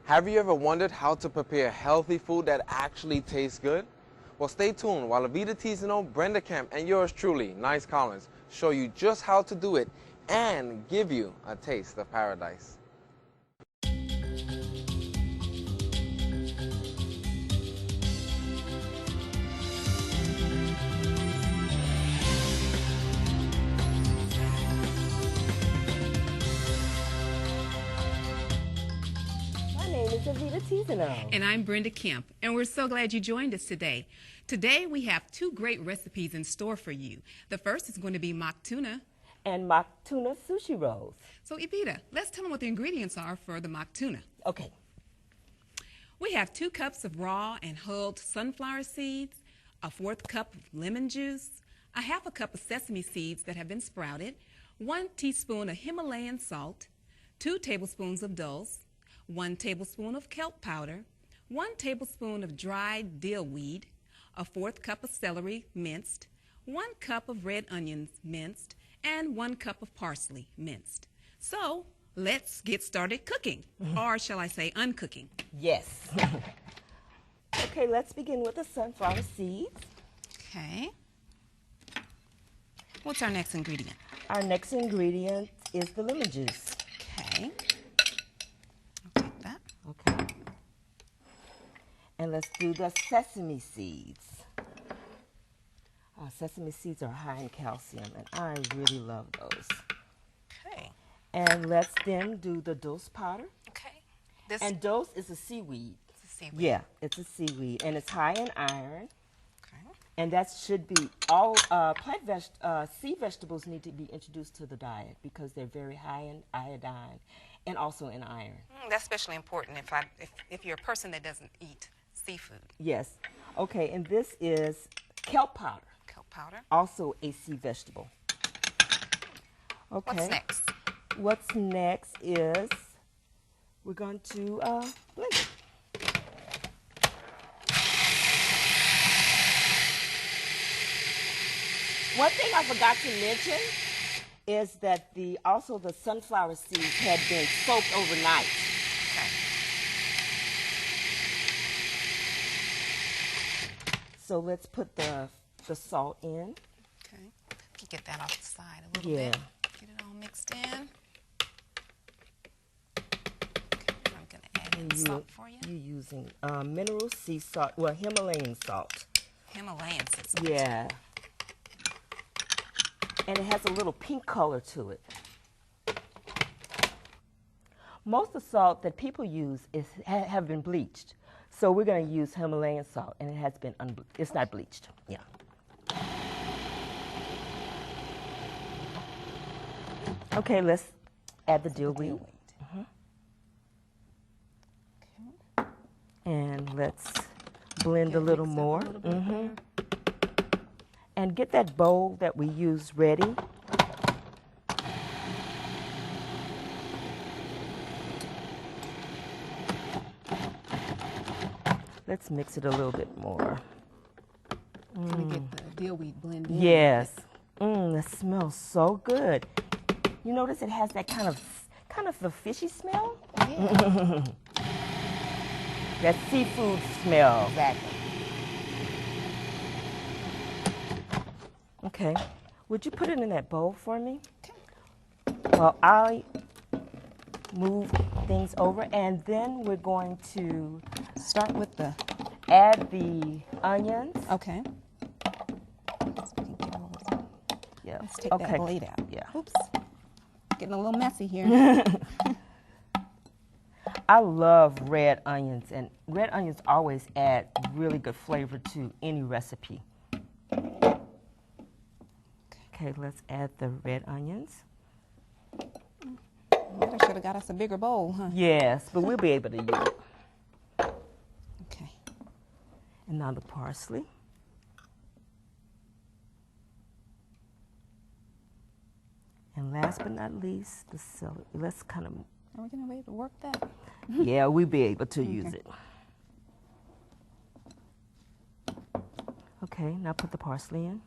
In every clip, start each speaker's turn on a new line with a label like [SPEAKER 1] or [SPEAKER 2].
[SPEAKER 1] Have you ever wondered how to prepare healthy food that actually tastes good? Well, stay tuned while Avita Tizano, Brenda Kemp, and yours truly, Nice Collins, show you just how to do it and give you a taste of paradise.
[SPEAKER 2] My name is Avita Tizano.
[SPEAKER 3] And I'm Brenda Kemp, and we're so glad you joined us today. Today we have two great recipes in store for you. The first is going to be mock tuna.
[SPEAKER 2] And mock tuna sushi rolls.
[SPEAKER 3] So Evita, let's tell them what the ingredients are for the mock tuna.
[SPEAKER 2] Okay.
[SPEAKER 3] We have 2 cups of raw and hulled sunflower seeds, a 1/4 cup of lemon juice, a 1/2 cup of sesame seeds that have been sprouted, 1 teaspoon of Himalayan salt, 2 tablespoons of dulse, 1 tablespoon of kelp powder, 1 tablespoon of dried dill weed, a 1/4 cup of celery minced, 1 cup of red onions minced, and 1 cup of parsley minced. So let's get started cooking, or shall I say uncooking.
[SPEAKER 2] Yes. Okay, let's begin with the sunflower seeds.
[SPEAKER 3] Okay. What's our next ingredient?
[SPEAKER 2] Our next ingredient is the lemon juice.
[SPEAKER 3] Okay. I'll take that.
[SPEAKER 2] Okay. And let's do the sesame seeds. Sesame seeds are high in calcium, and I really love those.
[SPEAKER 3] Okay.
[SPEAKER 2] And let's then do the dulse powder.
[SPEAKER 3] Okay.
[SPEAKER 2] And dulse is a seaweed.
[SPEAKER 3] It's a seaweed.
[SPEAKER 2] Yeah, it's a seaweed, and it's high in iron.
[SPEAKER 3] Okay.
[SPEAKER 2] And that should be all sea vegetables need to be introduced to the diet because they're very high in iodine and also in iron.
[SPEAKER 3] That's especially important if you're a person that doesn't eat seafood.
[SPEAKER 2] Yes. Okay, and this is kelp powder.
[SPEAKER 3] Kelp powder.
[SPEAKER 2] Also a sea vegetable. Okay.
[SPEAKER 3] What's next?
[SPEAKER 2] What's next is we're going to blend it. One thing I forgot to mention is that also the sunflower seeds had been soaked overnight.
[SPEAKER 3] Okay.
[SPEAKER 2] So let's put the salt in.
[SPEAKER 3] Okay. You get that off the side a little
[SPEAKER 2] Yeah.
[SPEAKER 3] bit. Get it all mixed in. Okay, I'm going to add in the salt for you.
[SPEAKER 2] You're using mineral sea salt, well, Himalayan salt.
[SPEAKER 3] Himalayan sea salt.
[SPEAKER 2] Yeah. And it has a little pink color to it. Most of the salt that people use have been bleached. So we're going to use Himalayan salt, and it has been it's not bleached. Yeah. Okay, let's add the dill weed.
[SPEAKER 3] Okay.
[SPEAKER 2] And let's blend a little more. And get that bowl that we used ready. Let's mix it a little bit more.
[SPEAKER 3] Can we get the dill weed blend in?
[SPEAKER 2] Yes. That smells so good. You notice it has that kind of a fishy smell?
[SPEAKER 3] Yeah.
[SPEAKER 2] That seafood smell.
[SPEAKER 3] Exactly.
[SPEAKER 2] Okay. Would you put it in that bowl for me?
[SPEAKER 3] Okay.
[SPEAKER 2] Well, I'll move things over, and then we're going to
[SPEAKER 3] Start with the...
[SPEAKER 2] add the onions.
[SPEAKER 3] Okay.
[SPEAKER 2] Yeah.
[SPEAKER 3] Let's take that blade out.
[SPEAKER 2] Yeah.
[SPEAKER 3] Oops. Getting a little messy here.
[SPEAKER 2] I love red onions, and red onions always add really good flavor to any recipe. Okay, let's add the red onions.
[SPEAKER 3] I should have got us a bigger bowl, huh?
[SPEAKER 2] Yes, but we'll be able to use it.
[SPEAKER 3] Okay.
[SPEAKER 2] And now the parsley. And last but not least, the celery. Let's kind of...
[SPEAKER 3] Are we going to be able to work that?
[SPEAKER 2] Yeah, we'll be able to use it. Okay, now put the parsley in.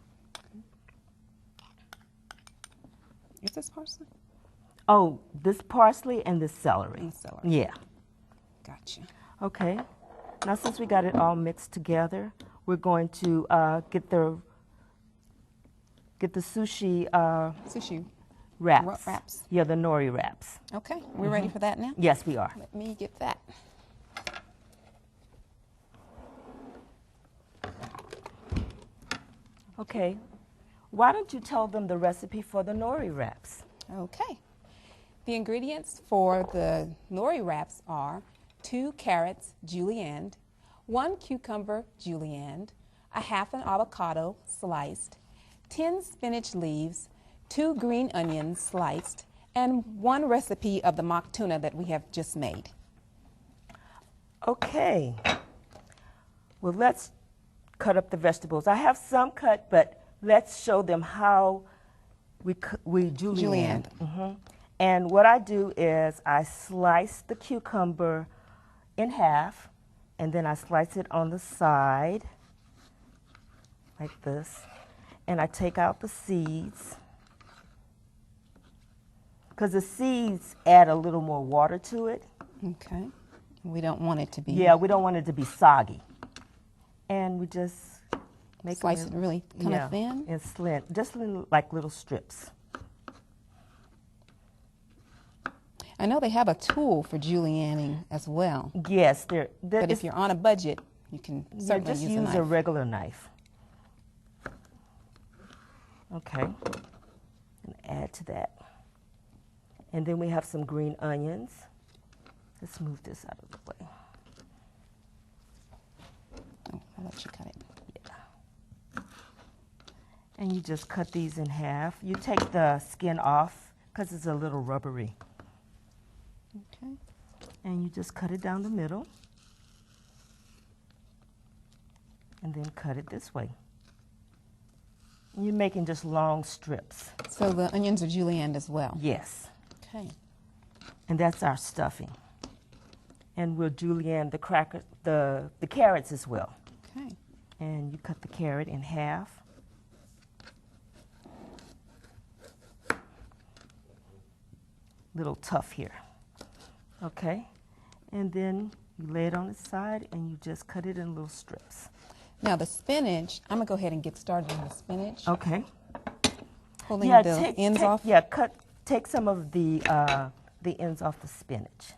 [SPEAKER 3] Is this parsley?
[SPEAKER 2] Oh, this parsley and this celery.
[SPEAKER 3] And celery.
[SPEAKER 2] Yeah.
[SPEAKER 3] Gotcha.
[SPEAKER 2] Okay. Now, since we got it all mixed together, we're going to get the sushi
[SPEAKER 3] Sushi
[SPEAKER 2] wraps.
[SPEAKER 3] wraps.
[SPEAKER 2] Yeah, the nori wraps.
[SPEAKER 3] Okay, we're ready for that now?
[SPEAKER 2] Yes, we are.
[SPEAKER 3] Let me get that.
[SPEAKER 2] Okay. Why don't you tell them the recipe for the nori wraps?
[SPEAKER 3] Okay. The ingredients for the nori wraps are 2 carrots julienned, 1 cucumber julienned, a half an avocado sliced, 10 spinach leaves, 2 green onions sliced, and 1 recipe of the mock tuna that we have just made.
[SPEAKER 2] Okay. Well, let's cut up the vegetables. I have some cut, but let's show them how we julienne. And what I do is I slice the cucumber in half, and then I slice it on the side like this, and I take out the seeds because the seeds add a little more water to it.
[SPEAKER 3] Okay. We don't want it to be.
[SPEAKER 2] Yeah, we don't want it to be soggy. And we just make
[SPEAKER 3] Slice it really kind of thin?
[SPEAKER 2] And slit, just like little strips.
[SPEAKER 3] I know they have a tool for julienning as well.
[SPEAKER 2] Yes,
[SPEAKER 3] But if you're on a budget, you can certainly
[SPEAKER 2] just
[SPEAKER 3] use a
[SPEAKER 2] use
[SPEAKER 3] knife.
[SPEAKER 2] a regular knife. Okay, and add to that. And then we have some green onions. Let's move this out of the way.
[SPEAKER 3] Oh, I'll let you cut it.
[SPEAKER 2] Yeah. And you just cut these in half. You take the skin off because it's a little rubbery.
[SPEAKER 3] Okay.
[SPEAKER 2] And you just cut it down the middle. And then cut it this way. You're making just long strips.
[SPEAKER 3] So the onions are julienned as well?
[SPEAKER 2] Yes.
[SPEAKER 3] Okay.
[SPEAKER 2] And that's our stuffing. And we'll julienne the carrots as well.
[SPEAKER 3] Okay.
[SPEAKER 2] And you cut the carrot in half. Little tough here. Okay. And then you lay it on the side and you just cut it in little strips.
[SPEAKER 3] Now the spinach, I'm going to go ahead and get started on the spinach.
[SPEAKER 2] Okay.
[SPEAKER 3] Pulling the ends off?
[SPEAKER 2] Yeah, take some of the ends off the spinach.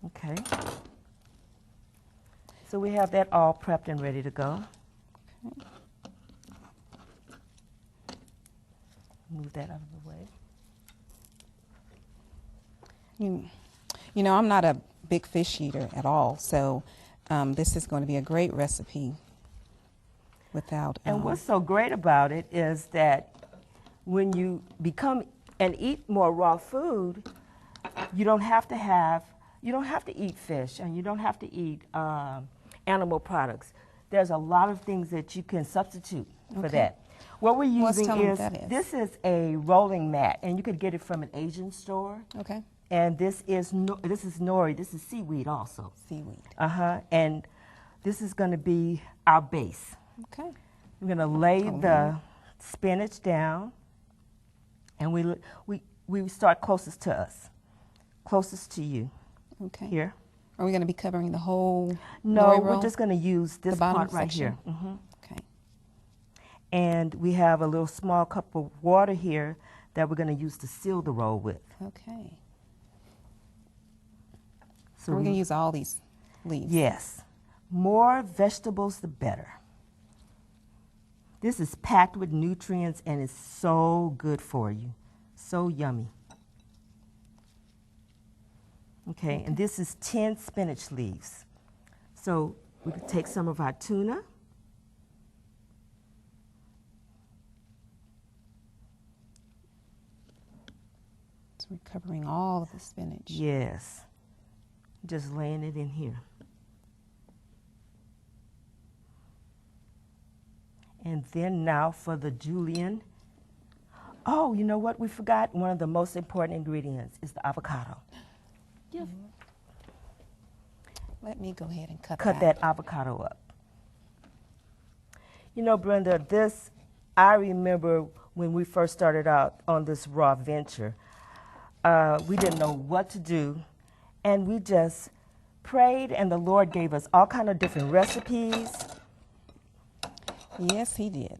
[SPEAKER 2] Okay. So we have that all prepped and ready to go.
[SPEAKER 3] Okay.
[SPEAKER 2] Move that out of the way.
[SPEAKER 3] You know, I'm not a big fish eater at all, so this is going to be a great recipe without...
[SPEAKER 2] And what's so great about it is that when you become and eat more raw food, you don't have to eat fish, and you don't have to eat animal products. There's a lot of things that you can substitute for that. What we're using this is a rolling mat, and you could get it from an Asian store.
[SPEAKER 3] Okay.
[SPEAKER 2] And this is nori. This is seaweed also.
[SPEAKER 3] Seaweed.
[SPEAKER 2] And this is going to be our base.
[SPEAKER 3] Okay.
[SPEAKER 2] We're going to lay the spinach down, and we start closest to us, closest to you.
[SPEAKER 3] Okay.
[SPEAKER 2] Here.
[SPEAKER 3] Are we going to be covering the whole
[SPEAKER 2] No,
[SPEAKER 3] nori
[SPEAKER 2] we're
[SPEAKER 3] roll?
[SPEAKER 2] just going to use this part right
[SPEAKER 3] section?
[SPEAKER 2] here.
[SPEAKER 3] Okay.
[SPEAKER 2] And we have a little small cup of water here that we're going to use to seal the roll with.
[SPEAKER 3] Okay.
[SPEAKER 2] So
[SPEAKER 3] we're going to use all these leaves.
[SPEAKER 2] Yes. More vegetables, the better. This is packed with nutrients and it's so good for you. So yummy. Okay, and this is 10 spinach leaves. So we can take some of our tuna.
[SPEAKER 3] So we're covering all of the spinach.
[SPEAKER 2] Yes. Just laying it in here. And then now for the julienne. Oh, you know what? We forgot one of the most important ingredients is the avocado.
[SPEAKER 3] Yeah. Let me go ahead and cut
[SPEAKER 2] that avocado up. You know, Brenda, I remember when we first started out on this raw venture, we didn't know what to do, and we just prayed, and the Lord gave us all kind of different recipes.
[SPEAKER 3] Yes, he did.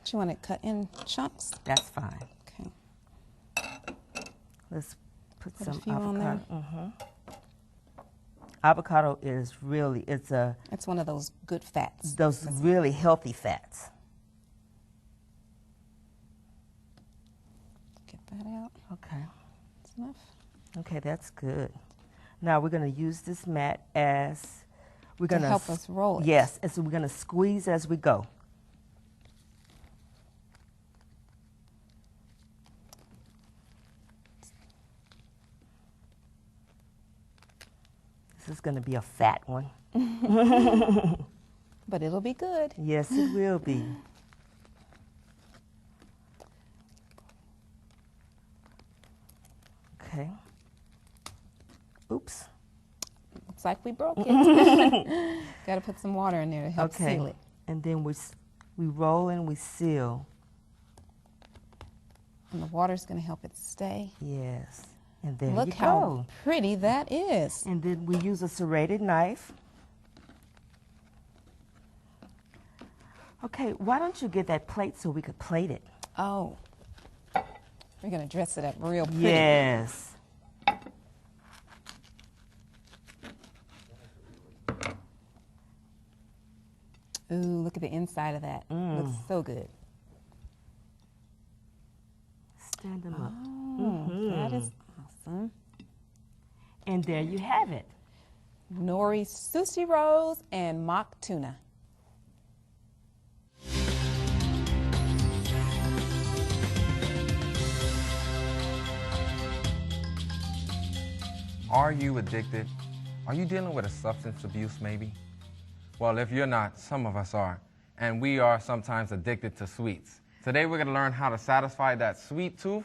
[SPEAKER 3] Do you want it cut in chunks?
[SPEAKER 2] That's fine.
[SPEAKER 3] Okay.
[SPEAKER 2] Let's put
[SPEAKER 3] Put
[SPEAKER 2] some
[SPEAKER 3] a few on there.
[SPEAKER 2] Avocado is really,
[SPEAKER 3] It's one of those good fats.
[SPEAKER 2] those really healthy fats.
[SPEAKER 3] Get that out.
[SPEAKER 2] Okay.
[SPEAKER 3] That's enough.
[SPEAKER 2] Okay, that's good. Now we're going to use this mat as we're going to
[SPEAKER 3] help us roll it.
[SPEAKER 2] Yes, and so we're going to squeeze as we go. This is going to be a fat one.
[SPEAKER 3] But it'll be good.
[SPEAKER 2] Yes, it will be. Okay. Oops.
[SPEAKER 3] Looks like we broke it. Got to put some water in there to help
[SPEAKER 2] Okay.
[SPEAKER 3] seal it.
[SPEAKER 2] And then we roll and we seal.
[SPEAKER 3] And the water's going to help it stay.
[SPEAKER 2] Yes. And there
[SPEAKER 3] Look
[SPEAKER 2] you
[SPEAKER 3] how
[SPEAKER 2] go.
[SPEAKER 3] pretty that is.
[SPEAKER 2] And then we use a serrated knife. Okay, why don't you get that plate so we could plate it?
[SPEAKER 3] Oh. We're going to dress it up real pretty.
[SPEAKER 2] Yes.
[SPEAKER 3] Ooh, look at the inside of that. Looks so good.
[SPEAKER 2] Stand them up.
[SPEAKER 3] Oh, that is awesome.
[SPEAKER 2] And there you have it.
[SPEAKER 3] Nori sushi rolls and mock tuna.
[SPEAKER 1] Are you addicted? Are you dealing with a substance abuse maybe? Well, if you're not, some of us are. And we are sometimes addicted to sweets. Today we're going to learn how to satisfy that sweet tooth,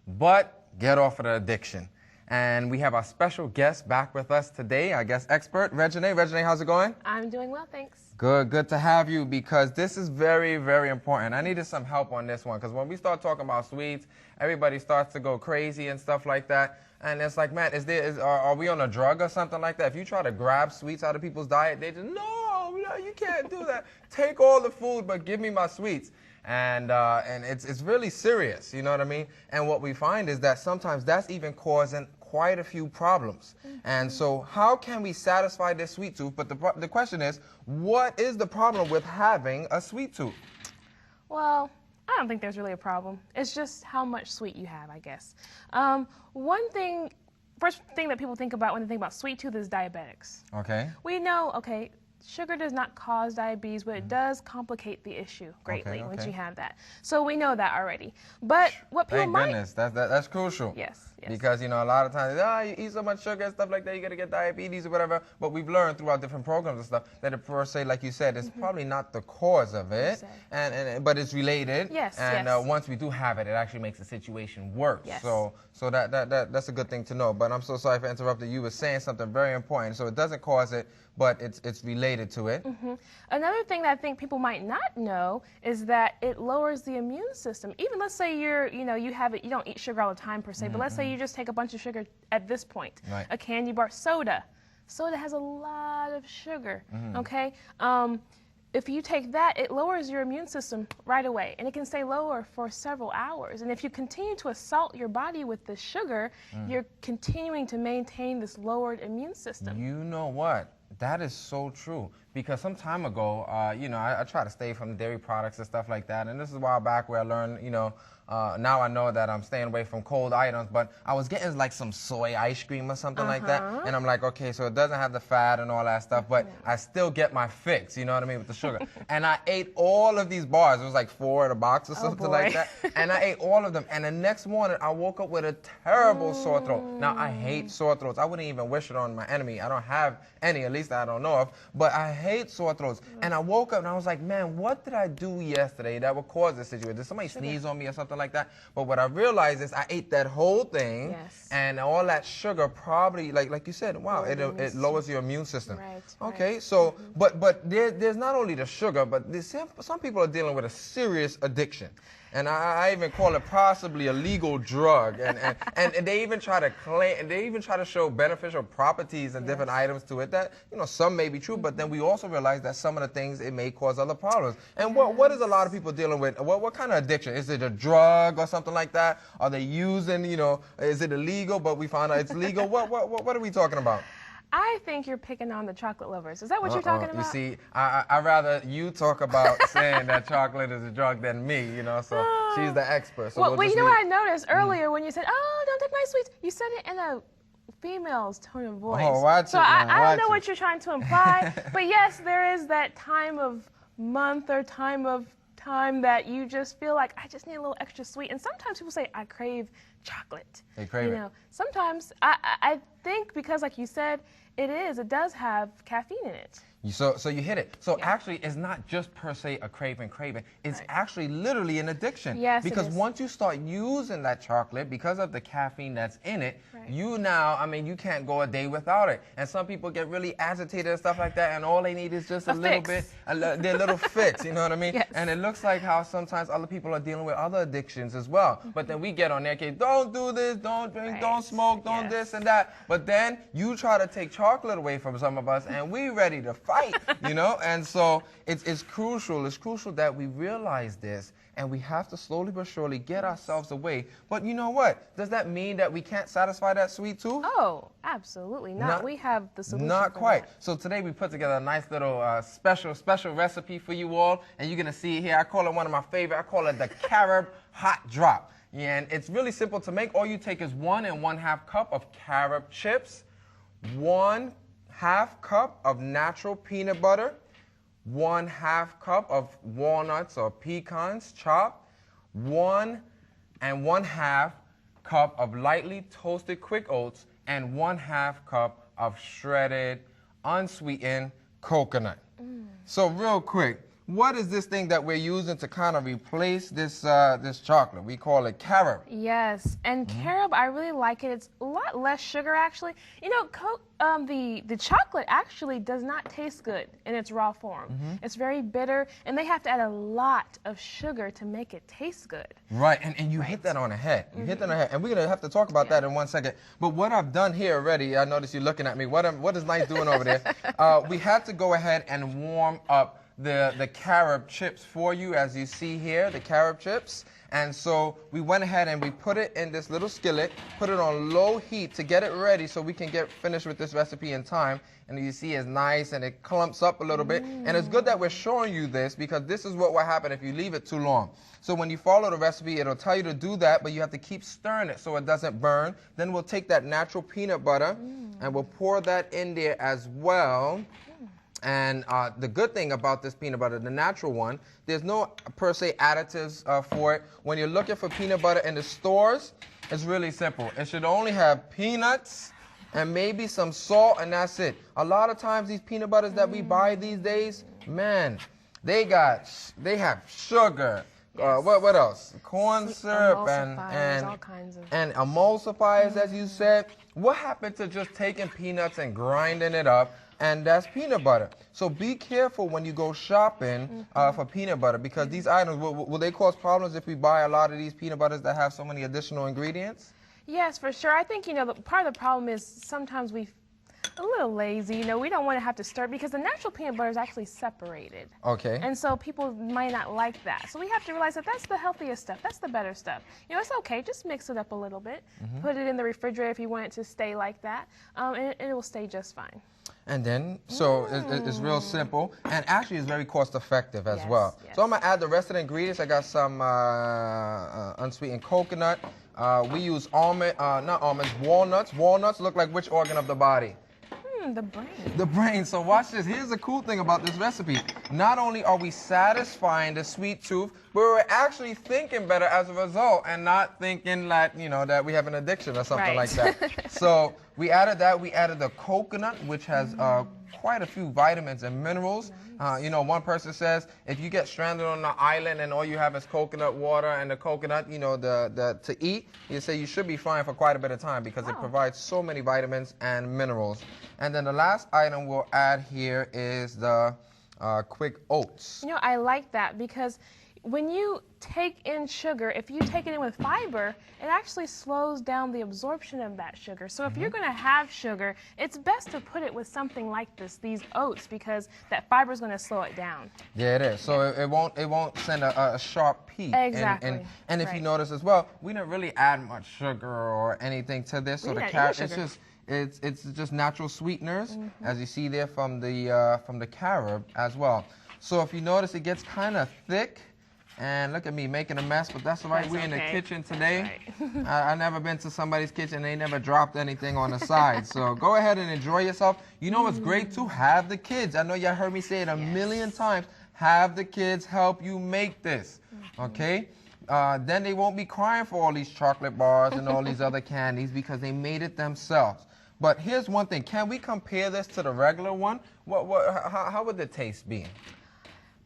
[SPEAKER 1] but get off of the addiction. And we have our special guest back with us today, our guest expert, Regine. Regine, how's it going?
[SPEAKER 4] I'm doing well, thanks.
[SPEAKER 1] Good to have you, because this is very, very important. I needed some help on this one, because when we start talking about sweets, everybody starts to go crazy and stuff like that. And it's like, man, are we on a drug or something like that? If you try to grab sweets out of people's diet, they just, no, you can't do that. Take all the food, but give me my sweets. And it's really serious, you know what I mean? And what we find is that sometimes that's even causing quite a few problems. And so how can we satisfy this sweet tooth? But the question is, what is the problem with having a sweet tooth?
[SPEAKER 4] Well, I don't think there's really a problem. It's just how much sweet you have, I guess. First thing that people think about when they think about sweet tooth is diabetics.
[SPEAKER 1] Okay.
[SPEAKER 4] We know, okay, sugar does not cause diabetes, but it does complicate the issue greatly once
[SPEAKER 1] okay.
[SPEAKER 4] you have that. So we know that already. But what people
[SPEAKER 1] Thank goodness, that's crucial.
[SPEAKER 4] Yes.
[SPEAKER 1] Because, you know, a lot of times, you eat so much sugar and stuff like that, you're going to get diabetes or whatever. But we've learned throughout different programs and stuff that it, per se, like you said, is probably not the cause of it, but it's related.
[SPEAKER 4] Yes,
[SPEAKER 1] and
[SPEAKER 4] yes.
[SPEAKER 1] Once we do have it, it actually makes the situation worse.
[SPEAKER 4] Yes.
[SPEAKER 1] So that's a good thing to know. But I'm so sorry for interrupting. You were saying something very important. So it doesn't cause it, but it's related to it.
[SPEAKER 4] Another thing that I think people might not know is that it lowers the immune system. Even let's say you don't eat sugar all the time per se, but let's say you just take a bunch of sugar at this point.
[SPEAKER 1] Right.
[SPEAKER 4] A candy bar, soda. Soda has a lot of sugar, okay? If you take that, it lowers your immune system right away, and it can stay lower for several hours. And if you continue to assault your body with this sugar, you're continuing to maintain this lowered immune system.
[SPEAKER 1] You know what? That is so true. Because some time ago, I try to stay from dairy products and stuff like that. And this is a while back where I learned, now I know that I'm staying away from cold items. But I was getting like some soy ice cream or something like that. And I'm like, okay, so it doesn't have the fat and all that stuff. But I still get my fix, you know what I mean, with the sugar. And I ate all of these bars. It was like 4 in a box or something like that. And I ate all of them. And the next morning, I woke up with a terrible sore throat. Now, I hate sore throats. I wouldn't even wish it on my enemy. I don't have any, at least I don't know of. But I hate sore throats. And I woke up and I was like, man, what did I do yesterday that would cause this situation? Did somebody sneeze on me or something like that? But what I realized is I ate that whole thing, and all that sugar probably, like you said, wow, it lowers your immune system.
[SPEAKER 4] Right.
[SPEAKER 1] Okay, so, but there's not only the sugar, but some people are dealing with a serious addiction. And I even call it possibly a legal drug, and they even try to claim, they even try to show beneficial properties and different items to it that, you know, some may be true, but then we also realize that some of the things, it may cause other problems. And what is a lot of people dealing with? What kind of addiction? Is it a drug or something like that? Are they using, you know, is it illegal, but we found out it's legal? What are we talking about?
[SPEAKER 4] I think you're picking on the chocolate lovers. Is that what you're talking about?
[SPEAKER 1] You see, I'd rather you talk about saying that chocolate is a drug than me, you know, so she's the expert. So
[SPEAKER 4] well, you know what I noticed earlier when you said, oh, don't take my sweets, you said it in a female's tone of voice.
[SPEAKER 1] Oh, watch
[SPEAKER 4] so
[SPEAKER 1] it,
[SPEAKER 4] I don't know what you're trying to imply, but yes, there is that time of month or time that you just feel like, I just need a little extra sweet. And sometimes people say, I crave chocolate.
[SPEAKER 1] They crave it.
[SPEAKER 4] Know, sometimes I think because, like you said, it does have caffeine in it.
[SPEAKER 1] So you hit it. So actually, it's not just per se a craving. It's actually literally an addiction.
[SPEAKER 4] Yes,
[SPEAKER 1] because once you start using that chocolate, because of the caffeine that's in it, you now, I mean, you can't go a day without it. And some people get really agitated and stuff like that, and all they need is just a little bit, their little fix, you know what I mean?
[SPEAKER 4] Yes.
[SPEAKER 1] And it looks like how sometimes other people are dealing with other addictions as well. But then we get on their case, don't do this, don't drink, don't smoke, don't this and that. But then you try to take chocolate away from some of us, and we ready to fight, you know? And so it's crucial that we realize this, and we have to slowly but surely get ourselves away. But you know what? Does that mean that we can't satisfy that sweet tooth?
[SPEAKER 4] Oh, absolutely not. We have the solution.
[SPEAKER 1] Not
[SPEAKER 4] for
[SPEAKER 1] quite.
[SPEAKER 4] that.
[SPEAKER 1] So today we put together a nice little special recipe for you all, and you're gonna see it here. I call it one of my favorite. I call it the carob hot drop. Yeah, and it's really simple to make. All you take is 1 1/2 cup of carob chips, 1/2 cup of natural peanut butter, 1/2 cup of walnuts or pecans chopped, 1 1/2 cup of lightly toasted quick oats, and 1/2 cup of shredded, unsweetened coconut. So real quick, what is this thing that we're using to kind of replace this this chocolate? We call it carob.
[SPEAKER 4] Yes, and carob, I really like it. It's a lot less sugar, actually. You know, the chocolate actually does not taste good in its raw form. It's very bitter, and they have to add a lot of sugar to make it taste good.
[SPEAKER 1] Right, and you hit that on the head. You hit that on the head, and we're going to have to talk about that in 1 second. But what I've done here already, I noticed you looking at me. What is Nice doing over there? We had to go ahead and warm up the carob chips for you, as you see here, the carob chips. And so we went ahead and we put it in this little skillet, put it on low heat to get it ready so we can get finished with this recipe in time. And you see it's nice and it clumps up a little bit. And it's good that we're showing you this, because this is what will happen if you leave it too long. So when you follow the recipe, it'll tell you to do that, but you have to keep stirring it so it doesn't burn. Then we'll take that natural peanut butter and we'll pour that in there as well. And the good thing about this peanut butter, the natural one, there's no per se additives for it. When you're looking for peanut butter in the stores, it's really simple. It should only have peanuts and maybe some salt, and that's it. A lot of times these peanut butters that we buy these days, man, they have sugar. What else? Corn syrup and
[SPEAKER 4] all kinds of
[SPEAKER 1] emulsifiers, as you said. What happened to just taking peanuts and grinding it up? And that's peanut butter. So be careful when you go shopping for peanut butter, because these items, will they cause problems if we buy a lot of these peanut butters that have so many additional ingredients?
[SPEAKER 4] Yes, for sure. I think, you know, part of the problem is sometimes we're a little lazy. You know, we don't want to have to stir, because the natural peanut butter is actually separated.
[SPEAKER 1] Okay.
[SPEAKER 4] And so people might not like that. So we have to realize that that's the healthiest stuff. That's the better stuff. You know, it's okay. Just mix it up a little bit. Put it in the refrigerator if you want it to stay like that, and it will stay just fine.
[SPEAKER 1] And then, so it's real simple, and actually it's very cost effective as well. So I'm gonna add the rest of the ingredients. I got some unsweetened coconut. We use not almonds, walnuts. Walnuts look like which organ of the body?
[SPEAKER 4] The brain.
[SPEAKER 1] The brain. So watch this. Here's the cool thing about this recipe. Not only are we satisfying the sweet tooth, but we're actually thinking better as a result, and not thinking that, you know, that we have an addiction or something like that. So we added that. We added the coconut, which has quite a few vitamins and minerals. You know, one person says if you get stranded on an island and all you have is coconut water and the coconut, you know, to eat, you say you should be fine for quite a bit of time because it provides so many vitamins and minerals. And then the last item we'll add here is the quick oats.
[SPEAKER 4] You know, I like that because when you take in sugar, if you take it in with fiber, it actually slows down the absorption of that sugar. So if you're going to have sugar, it's best to put it with something like this, these oats, because that fiber is going to slow it down.
[SPEAKER 1] Yeah, it is. So it won't send a sharp peak.
[SPEAKER 4] Exactly.
[SPEAKER 1] And if you notice as well, we didn't really add much sugar or anything to this. So the carrot, it's just natural sweeteners, as you see there from the carob as well. So if you notice, it gets kind of thick. And look at me making a mess, but that's all right. We're in the kitchen today. Right. I've never been to somebody's kitchen. They never dropped anything on the side. So go ahead and enjoy yourself. You know what's great too? Have the kids. I know y'all heard me say it a million times. Have the kids help you make this, okay? Then they won't be crying for all these chocolate bars and all these other candies because they made it themselves. But here's one thing. Can we compare this to the regular one? How would the taste be?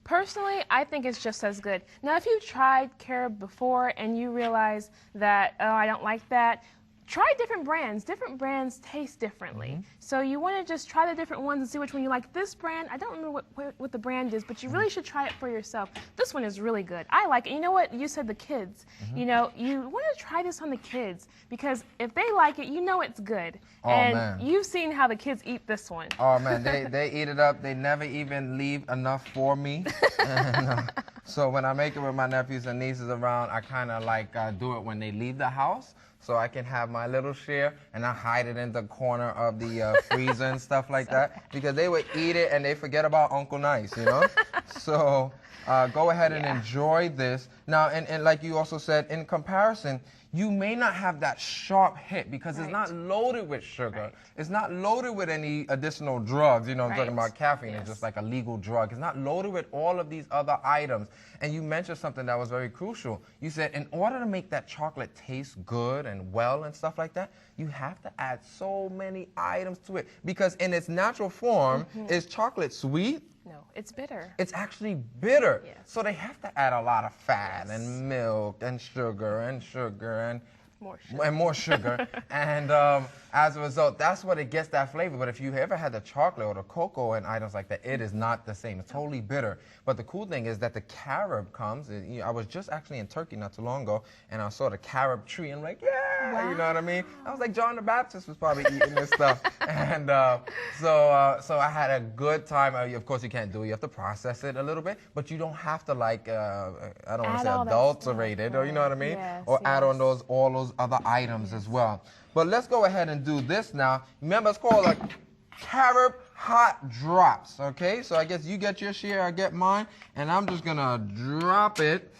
[SPEAKER 4] Personally, I think it's just as good. Now, if you've tried carob before and you realize that, oh, I don't like that, try different brands. Different brands taste differently. So you want to just try the different ones and see which one you like. This brand, I don't remember what the brand is, but you really should try it for yourself. This one is really good. I like it. You know what? You said the kids. You know, you want to try this on the kids because if they like it, you know it's good.
[SPEAKER 1] Oh,
[SPEAKER 4] and
[SPEAKER 1] man.
[SPEAKER 4] You've seen how the kids eat this one.
[SPEAKER 1] Oh, man, they eat it up. They never even leave enough for me. And, so when I make it with my nephews and nieces around, I kind of like do it when they leave the house. So I can have my little share and I hide it in the corner of the freezer and stuff like that because they would eat it and they forget about Uncle Nice, you know? So go ahead and enjoy this. Now, and like you also said, in comparison, you may not have that sharp hit because it's not loaded with sugar. It's not loaded with any additional drugs. You know, I'm talking about caffeine. It's just like a legal drug. It's not loaded with all of these other items. And you mentioned something that was very crucial. You said in order to make that chocolate taste good and well and stuff like that, you have to add so many items to it because in its natural form, is chocolate sweet?
[SPEAKER 4] No, it's bitter.
[SPEAKER 1] It's actually bitter.
[SPEAKER 4] Yes.
[SPEAKER 1] So they have to add a lot of fat and milk and sugar and more sugar. And as a result, that's what it gets that flavor. But if you ever had the chocolate or the cocoa and items like that, it is not the same. It's totally bitter. But the cool thing is that the carob comes. You know, I was just actually in Turkey not too long ago, and I saw the carob tree, and I'm like, you know what I mean? I was like, John the Baptist was probably eating this stuff. And so I had a good time. Of course, you can't do it. You have to process it a little bit, but you don't have to like, I don't want to say adulterate it, or you know what I mean? Or add on all those other items as well. But let's go ahead and do this now. Remember, it's called a carob hot drops, okay? So I guess you get your share, I get mine, and I'm just gonna drop it.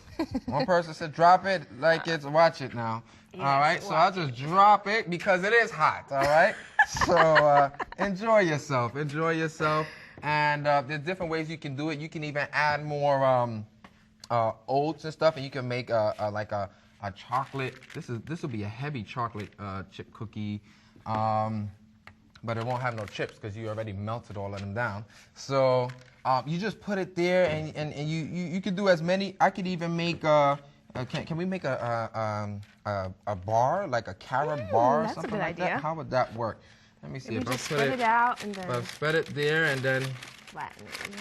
[SPEAKER 1] One person said drop it like it's, watch it now. All right, so I'll just drop it because it is hot, all right? So enjoy yourself, And there's different ways you can do it. You can even add more oats and stuff, and you can make like a chocolate. This will be a heavy chocolate chip cookie, but it won't have no chips because you already melted all of them down. So you just put it there, and you can do as many. I could even make can we make a bar, like a carob bar or something like that? How would that work? Let me see.
[SPEAKER 4] If I just spread it out and then
[SPEAKER 1] spread it there and then
[SPEAKER 4] flatten it.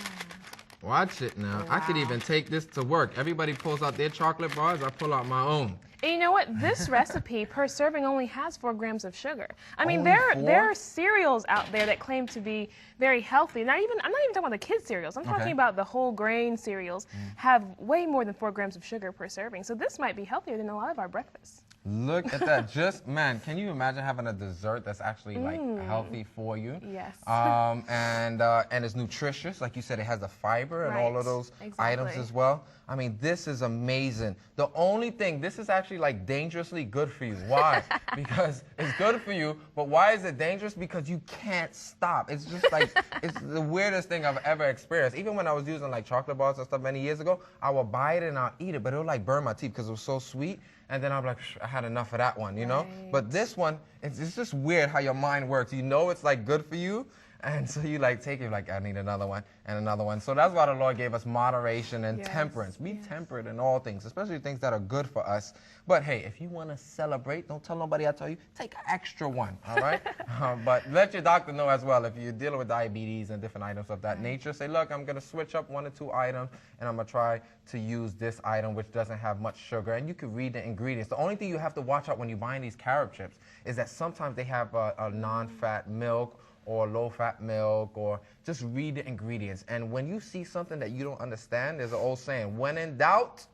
[SPEAKER 1] Watch it now. I could even take this to work. Everybody pulls out their chocolate bars. I pull out my own.
[SPEAKER 4] And you know what? This recipe per serving only has 4 grams of sugar. I mean, there are cereals out there that claim to be very healthy. I'm not even talking about the kids' cereals. I'm talking about the whole grain cereals have way more than 4 grams of sugar per serving. So this might be healthier than a lot of our breakfasts.
[SPEAKER 1] Look at that. Just, man, can you imagine having a dessert that's actually like healthy for you?
[SPEAKER 4] Yes.
[SPEAKER 1] And it's nutritious. Like you said, it has the fiber and all of those items as well. I mean, this is amazing. The only thing, this is actually like dangerously good for you. Why? Because it's good for you, but why is it dangerous? Because you can't stop. It's just like, it's the weirdest thing I've ever experienced. Even when I was using like chocolate bars and stuff many years ago, I would buy it and I'll eat it, but it would like burn my teeth because it was so sweet. And then I'm like, I had enough of that one, you know? But this one, it's just weird how your mind works. You know it's like good for you, And so you like take it like, I need another one and another one. So that's why the Lord gave us moderation and temperance. Be temperate in all things, especially things that are good for us. But hey, if you want to celebrate, don't tell nobody I tell you, take an extra one, all right? But let your doctor know as well if you're dealing with diabetes and different items of that nature. Say, look, I'm going to switch up 1 or 2 items, and I'm going to try to use this item which doesn't have much sugar. And you can read the ingredients. The only thing you have to watch out when you're buying these carob chips is that sometimes they have a non-fat milk or low-fat milk, or just read the ingredients. And when you see something that you don't understand, there's an old saying, when in doubt,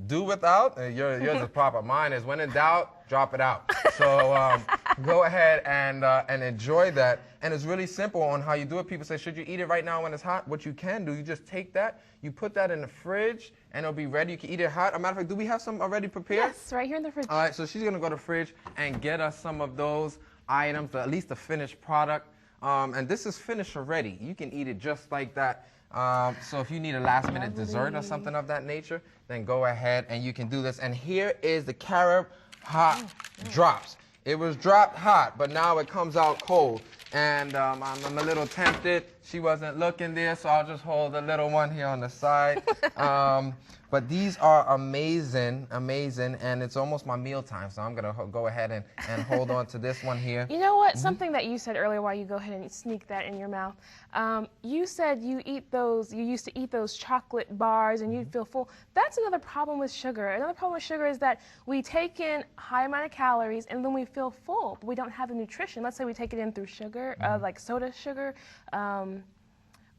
[SPEAKER 1] do without. Yours is proper. Mine is, when in doubt, drop it out. So go ahead and enjoy that. And it's really simple on how you do it. People say, should you eat it right now when it's hot? What you can do, you just take that, you put that in the fridge, and it'll be ready. You can eat it hot. As a matter of fact, do we have some already prepared?
[SPEAKER 4] Yes, right here in the fridge.
[SPEAKER 1] All right, so she's going to go to the fridge and get us some of those items, at least the finished product. And this is finished already. You can eat it just like that. So if you need a last-minute dessert or something of that nature, then go ahead and you can do this. And here is the carob hot drops. It was dropped hot, but now it comes out cold. And I'm a little tempted. She wasn't looking there, so I'll just hold the little one here on the side. But these are amazing, amazing, and it's almost my meal time, so I'm going to go ahead and hold on to this one here.
[SPEAKER 4] You know what? Something that you said earlier while you go ahead and sneak that in your mouth. You said you used to eat those chocolate bars and you'd feel full. That's another problem with sugar. Another problem with sugar is that we take in a high amount of calories and then we feel full, but we don't have the nutrition. Let's say we take it in through sugar, like soda sugar,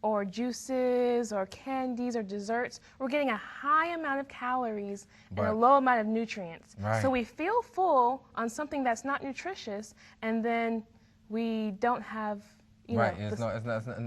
[SPEAKER 4] or juices or candies or desserts. We're getting a high amount of calories and a low amount of nutrients. So we feel full on something that's not nutritious, and then we don't have
[SPEAKER 1] It's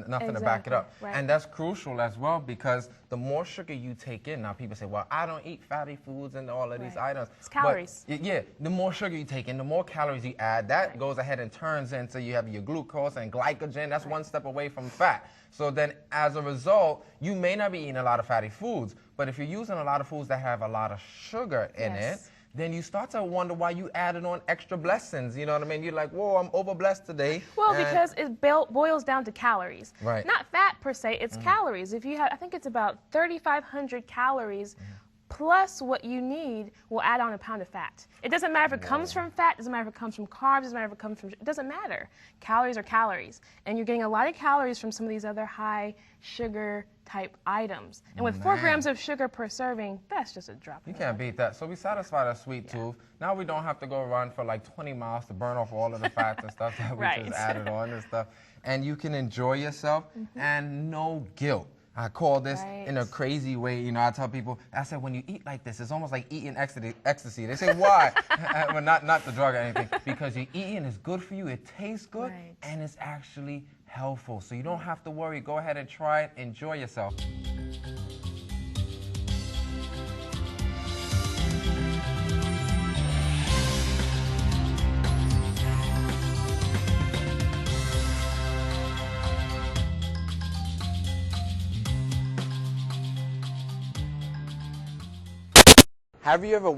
[SPEAKER 1] nothing to back it up. And that's crucial as well, because the more sugar you take in, now people say, well, I don't eat fatty foods and all of these items.
[SPEAKER 4] It's calories.
[SPEAKER 1] But yeah, the more sugar you take in, the more calories you add, that goes ahead and turns into, you have your glucose and glycogen. That's one step away from fat. So then as a result, you may not be eating a lot of fatty foods, but if you're using a lot of foods that have a lot of sugar in it, then you start to wonder why you added on extra blessings. You know what I mean? You're like, whoa, I'm overblessed today.
[SPEAKER 4] Well, because it boils down to calories.
[SPEAKER 1] Right.
[SPEAKER 4] Not fat per se, it's calories. If you have, I think it's about 3,500 calories plus what you need will add on a pound of fat. It doesn't matter if it comes from fat, doesn't matter if it comes from carbs, doesn't matter if it comes from, it doesn't matter. Calories are calories. And you're getting a lot of calories from some of these other high sugar type items. And with 4 grams of sugar per serving, that's just a drop.
[SPEAKER 1] You can't beat that. So we satisfied our sweet tooth. Now we don't have to go run for like 20 miles to burn off all of the fats and stuff that we just added on and stuff. And you can enjoy yourself and no guilt. I call this in a crazy way. You know, I tell people, I said, when you eat like this, it's almost like eating ecstasy. They say, why? Well, not the drug or anything. Because you're eating, it's good for you, it tastes good, and it's actually helpful. So you don't have to worry. Go ahead and try it. Enjoy yourself. Have you ever